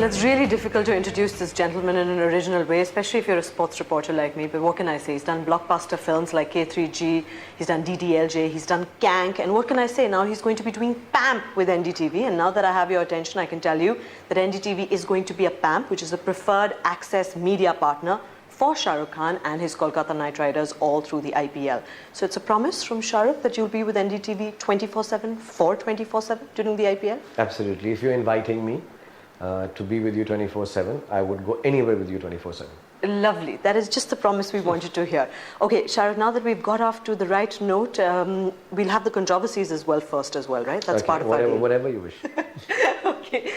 Well, it's really difficult to introduce this gentleman in an original way, especially if you're a sports reporter like me. But what can I say? He's done blockbuster films like K3G, he's done DDLJ, he's done Kank, and what can I say? Now he's going to be doing PAMP with NDTV, and now that I have your attention, I can tell you that NDTV is going to be a PAMP, which is a preferred access media partner for Shah Rukh Khan and his Kolkata Knight Riders all through the IPL. So it's a promise from Shah Rukh that you'll be with NDTV 24/7 for 24/7 during the IPL? Absolutely. If you're inviting me to be with you 24/7, I would go anywhere with you 24/7. Lovely. That is just the promise we wanted to hear. Okay, Shah Rukh, now that we've got off to the right note, we'll have the controversies as well first as well, right? That's okay, part of our game. Whatever you wish. Okay.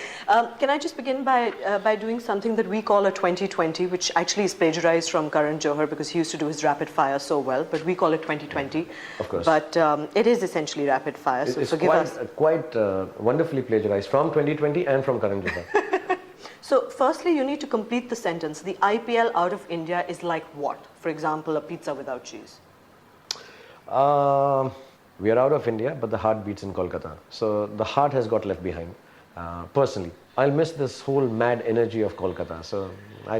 Can I just begin by doing something that we call a 2020, which actually is plagiarized from Karan Johar because he used to do his rapid fire so well, but we call it 2020. Of course. But it is essentially rapid fire, so it's forgive us. Quite wonderfully plagiarized from 2020 and from Karan Johar. So firstly, you need to complete the sentence. The IPL out of India is like what? For example, a pizza without cheese. We are out of India, but the heart beats in Kolkata. So the heart has got left behind. Personally, I'll miss this whole mad energy of Kolkata. So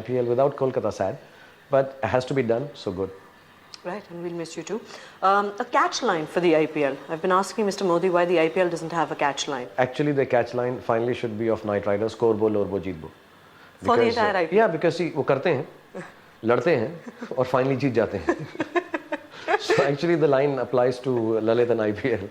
IPL without Kolkata, sad. But it has to be done, so good. Right, and we'll miss you too. A catch line for the IPL. I've been asking Mr. Modi why the IPL doesn't have a catch line. Actually, the catch line finally should be of Knight Riders, score bo, lor bo, jeet bo. For the entire IPL? Yeah, because see, वो करते हैं, लड़ते हैं, और finally जीत जाते हैं. So actually the line applies to Lalit and IPL.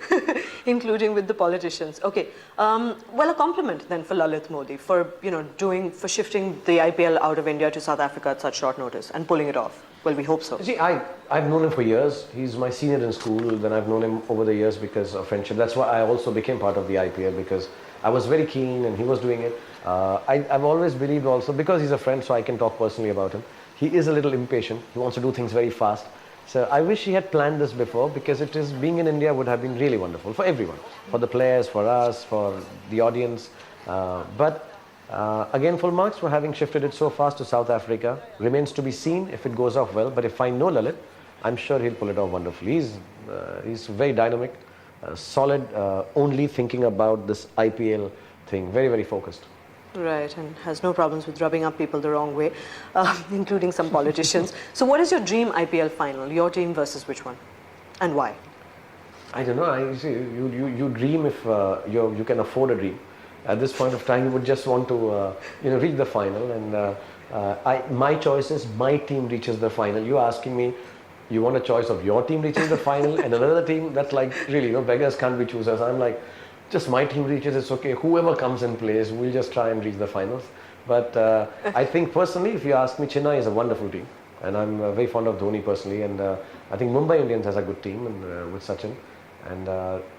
Including with the politicians. Okay, well, a compliment then for Lalit Modi for shifting the IPL out of India to South Africa at such short notice and pulling it off. Well, we hope so. See, I've known him for years. He's my senior in school. Then I've known him over the years because of friendship. That's why I also became part of the IPL because I was very keen and he was doing it. I've always believed also because he's a friend, so I can talk personally about him. He is a little impatient. He wants to do things very fast. So I wish he had planned this before because being in India would have been really wonderful for everyone, for the players, for us, for the audience. But again, full marks for having shifted it so fast to South Africa. Remains to be seen if it goes off well. But if I know Lalit, I'm sure he'll pull it off wonderfully. He's very dynamic, solid, only thinking about this IPL thing, very, very focused. Right, and has no problems with rubbing up people the wrong way, including some politicians. So what is your dream IPL final? Your team versus which one? And why? I don't know. You dream if you can afford a dream. At this point of time, you would just want to reach the final. And my choice is my team reaches the final. You're asking me, you want a choice of your team reaching the final and another team? That's like really, beggars can't be choosers. I'm like, just my team reaches, it's okay. Whoever comes and plays, we'll just try and reach the finals. But I think personally, if you ask me, Chennai is a wonderful team. And I'm very fond of Dhoni personally. And I think Mumbai Indians has a good team and, with Sachin. And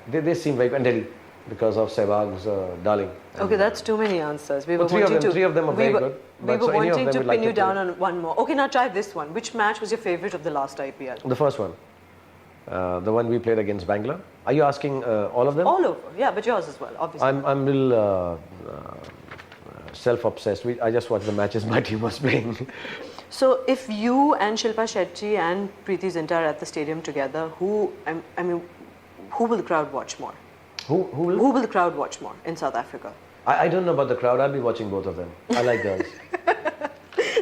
they seem very, and Delhi, because of Sehwag's darling. Okay, that's too many answers. We were three of them are very good. We were wanting to pin you down on one more. Okay, now try this one. Which match was your favorite of the last IPL? The first one. The one we played against Bangalore. Are you asking all of them? All over, yeah, but yours as well, obviously. I'm a little self-obsessed. I just watched the matches my team was playing. So if you and Shilpa Shetty and Preeti Zinta are at the stadium together, who will the crowd watch more? Who will the crowd watch more in South Africa? I don't know about the crowd. I'll be watching both of them. I like girls.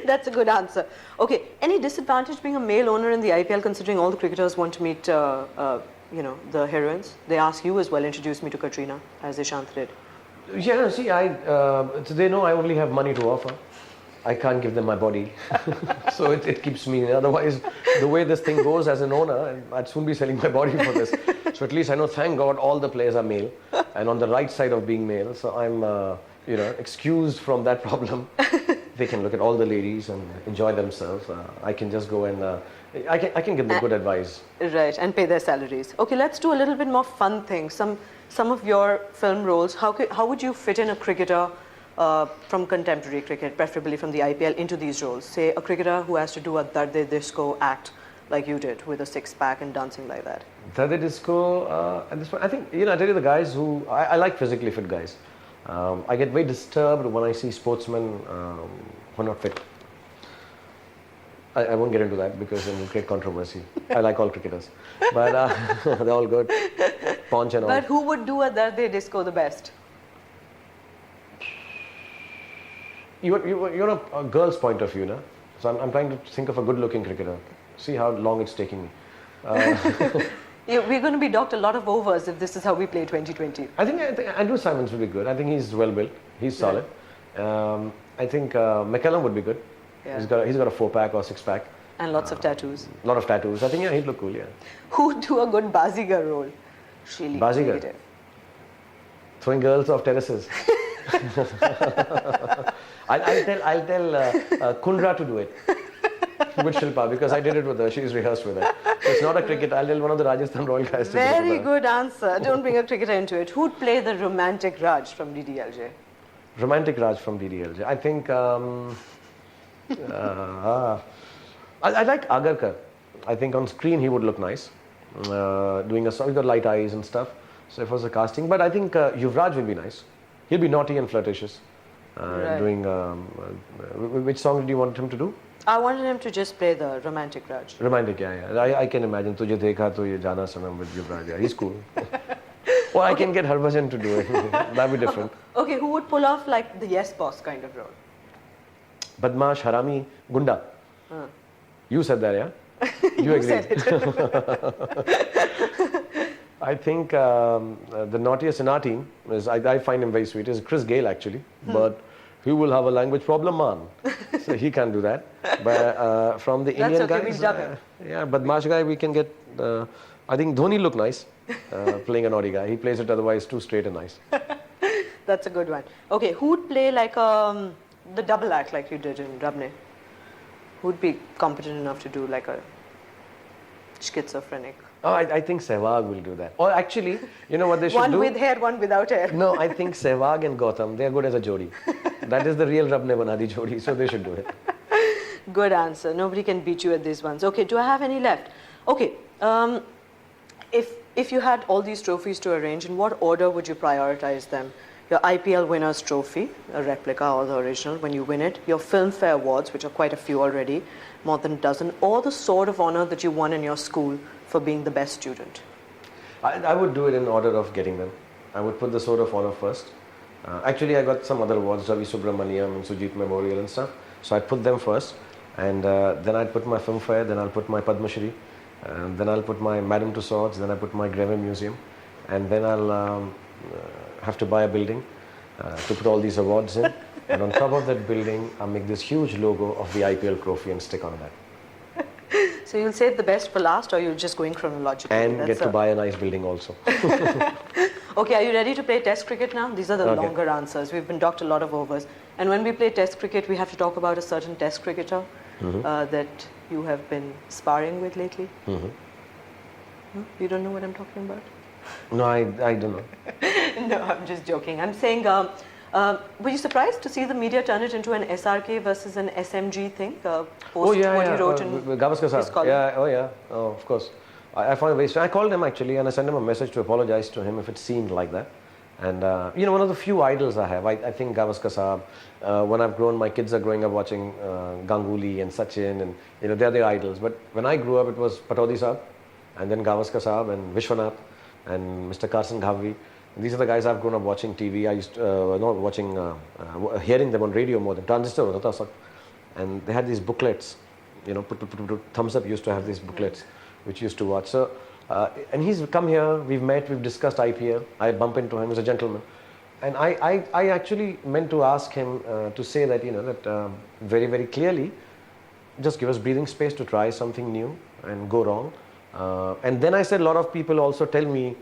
That's a good answer. Okay, any disadvantage being a male owner in the IPL considering all the cricketers want to meet, the heroines? They ask you as well, introduce me to Katrina, as Ishant did. Yeah, see, they know I only have money to offer. I can't give them my body. So it keeps me, otherwise, the way this thing goes as an owner, I'd soon be selling my body for this. So at least I know, thank God, all the players are male and on the right side of being male. So I'm, excused from that problem. They can look at all the ladies and enjoy themselves. I can just go and I can give them good advice. Right, and pay their salaries. Okay, let's do a little bit more fun things. Some of your film roles. How would you fit in a cricketer from contemporary cricket, preferably from the IPL, into these roles? Say a cricketer who has to do a Darde Disco act like you did with a six-pack and dancing like that. Darde Disco. At this point, I think I tell you the guys who I like physically fit guys. I get very disturbed when I see sportsmen who are not fit. I won't get into that because it will create controversy. I like all cricketers, but they're all good. Paunch and all. But who would do a Darde Disco the best? you're a girl's point of view, na? So I'm trying to think of a good-looking cricketer. See how long it's taking me. We're going to be docked a lot of overs if this is how we play 2020. I think Andrew Simons will be good. I think he's well built. He's solid. I think McCallum would be good. Yeah. He's got a 4-pack or 6-pack. And lots of tattoos. A lot of tattoos. I think he'd look cool. Yeah. Who would do a good Bazigar role? Really Bazigar? negative. Throwing girls off terraces. I'll tell Kundra to do it with Shilpa because I did it with her. She's rehearsed with her. So it's not a cricket. I'll tell one of the Rajasthan Royal guys to do it. Very good answer. Don't bring a cricketer into it. Who'd play the romantic Raj from DDLJ? Romantic Raj from DDLJ. I think I like Agarkar. I think on screen he would look nice. Doing a song, he's got light eyes and stuff. So if it was a casting, but I think Yuvraj will be nice. He'll be naughty and flirtatious. Right. Doing which song did you want him to do? I wanted him to just play the romantic Raj. Romantic, yeah. I can imagine. Tujhe dekha to ye jana sanam with Yuvraj. Yeah, he's cool. Or I can get Harbhajan to do it. That'd be different. Okay, who would pull off like the yes boss kind of role? Badmash, Harami, Gunda. You said that, yeah? You agreed. Said it. I think the naughtiest in our team is, I find him very sweet, is Chris Gale actually. But he will have a language problem, man. So he can't do that. But from the That's Indian okay, guys, we'll dub him. yeah, Badmash guy we can get, I think Dhoni look nice playing a naughty guy. He plays it otherwise too straight and nice. That's a good one. Okay, who would play like the double act like you did in Rabne? Who'd be competent enough to do like a schizophrenic? Oh, I think Sehwag will do that. Or actually, you know what they should One do? with hair, one without hair. No, I think Sehwag and Gautam, they are good as a jodi. That is the real Rab ne bana di jodi, so they should do it. Good answer. Nobody can beat you at these ones. Okay, do I have any left? Okay, if you had all these trophies to arrange, in what order would you prioritize them? Your IPL Winners Trophy, a replica or the original when you win it, your Filmfare Awards, which are quite a few already, more than a dozen, or the Sword of Honor that you won in your school for being the best student? I would do it in order of getting them. I would put the Sword of Honor first. Actually, I got some other awards, Ravi Subramaniam and Sujit Memorial and stuff. So I'd put them first, and then I'd put my Filmfare, then I'll put my Padma Shri, then I'll put my Madam Tussauds, then I put my Greville Museum, and then I'll have to buy a building to put all these awards in. And on top of that building, I'll make this huge logo of the IPL trophy and stick on that. So you'll save the best for last, or you're just going chronologically? And get to buy a nice building also. Okay, are you ready to play Test cricket now? These are the Okay. longer answers. We've been docked a lot of overs. And when we play Test cricket, we have to talk about a certain Test cricketer that you have been sparring with lately. You don't know what I'm talking about? No, I don't know. No, I'm just joking. I'm saying, were you surprised to see the media turn it into an SRK versus an SMG thing? Post what you wrote in Gavaskar his Sahab. column? Yeah, of course. I found it very strange. I called him actually and I sent him a message to apologize to him if it seemed like that. And one of the few idols I have, I think Gavaskar Sahab, when I've grown, my kids are growing up watching Ganguly and Sachin, and they're the idols. But when I grew up, it was Pataudi Sahab, and then Gavaskar Sahab and Vishwanath and Mr. Carson Ghavri. These are the guys I've grown up watching TV. I used to, not watching, hearing them on radio more than transistor. And they had these booklets, Thumbs Up used to have these booklets, which used to watch. So, and he's come here, we've met, we've discussed IPL. I bump into him, he's a gentleman. And I actually meant to ask him to say that, that very, very clearly, just give us breathing space to try something new and go wrong. And then I said, a lot of people also tell me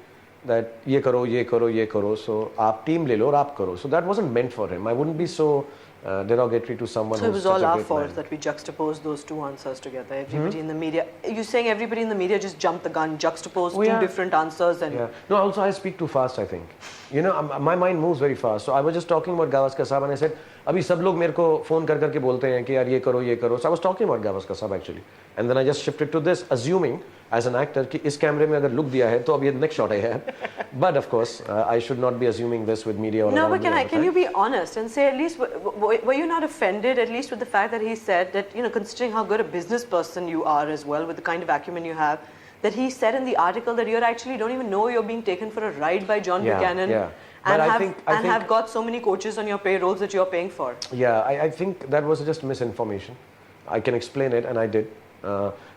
that ye karo, ye karo, ye karo. So aap team le lo aur aap karo. So that wasn't meant for him. I wouldn't be so derogatory to someone. So it was such all a our great fault man. that we juxtaposed those two answers together. Everybody in the media, you're saying everybody in the media just jumped the gun, juxtaposed two different answers, and No, also I speak too fast, I think. My mind moves very fast. So I was just talking about Gavaskar Sahab and I said, अभी सब लोग मेरे को phone कर करके बोलते हैं कि यार ये करो ये करो. So I was talking about Gavaskar Sahab actually. And then I just shifted to this, assuming as an actor कि इस कैमरे में अगर look दिया है तो अब ये next shot है यार. But of course, I should not be assuming this with media. No, but can you be honest and say at least, were you not offended at least with the fact that he said that, considering how good a business person you are as well, with the kind of acumen you have, that he said in the article that you actually don't even know you're being taken for a ride by John Buchanan. But and I have think, have got so many coaches on your payrolls that you're paying for. yeah, I think that was just misinformation. I can explain it, and I did.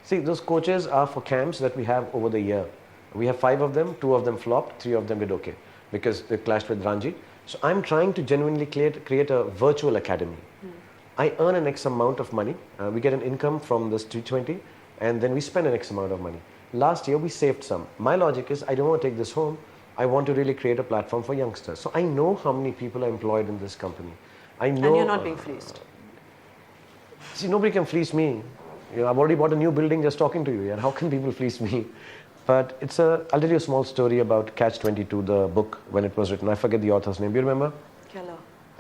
See, those coaches are for camps that we have over the year. We have 5 of them, 2 of them flopped, 3 of them did okay because they clashed with Ranji. So I'm trying to genuinely create a virtual academy. I earn an X amount of money. We get an income from this T20, and then we spend an X amount of money. Last year, we saved some. My logic is, I don't want to take this home. I want to really create a platform for youngsters. So I know how many people are employed in this company. I know. And you're not being fleeced. See, nobody can fleece me. You know, I've already bought a new building just talking to you. Yeah? How can people fleece me? But I'll tell you a small story about Catch 22, the book, when it was written. I forget the author's name. Do you remember? Keller.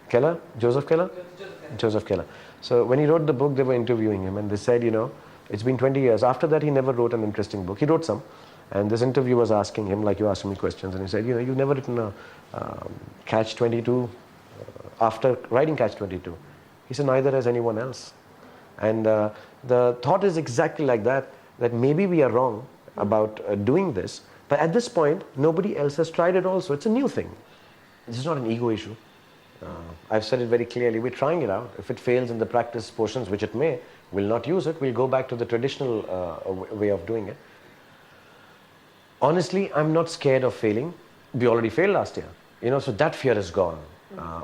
Keller? Joseph Keller? Joseph Keller. So when he wrote the book, they were interviewing him, and they said, you know, it's been 20 years. After that, he never wrote an interesting book. He wrote some. And this interviewer was asking him, like you asking me questions, and he said, you know, you've never written a Catch 22 after writing Catch 22. He said, neither has anyone else. And the thought is exactly like that maybe we are wrong about doing this, but at this point, nobody else has tried it also. It's a new thing. This is not an ego issue. I've said it very clearly. We're trying it out. If it fails in the practice portions, which it may, we'll not use it. We'll go back to the traditional way of doing it. Honestly, I'm not scared of failing. We already failed last year. You know, so that fear is gone.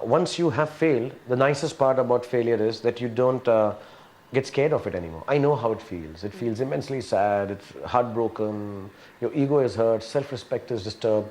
Once you have failed, the nicest part about failure is that you don't get scared of it anymore. I know how it feels. It feels immensely sad. It's heartbroken. Your ego is hurt. Self-respect is disturbed.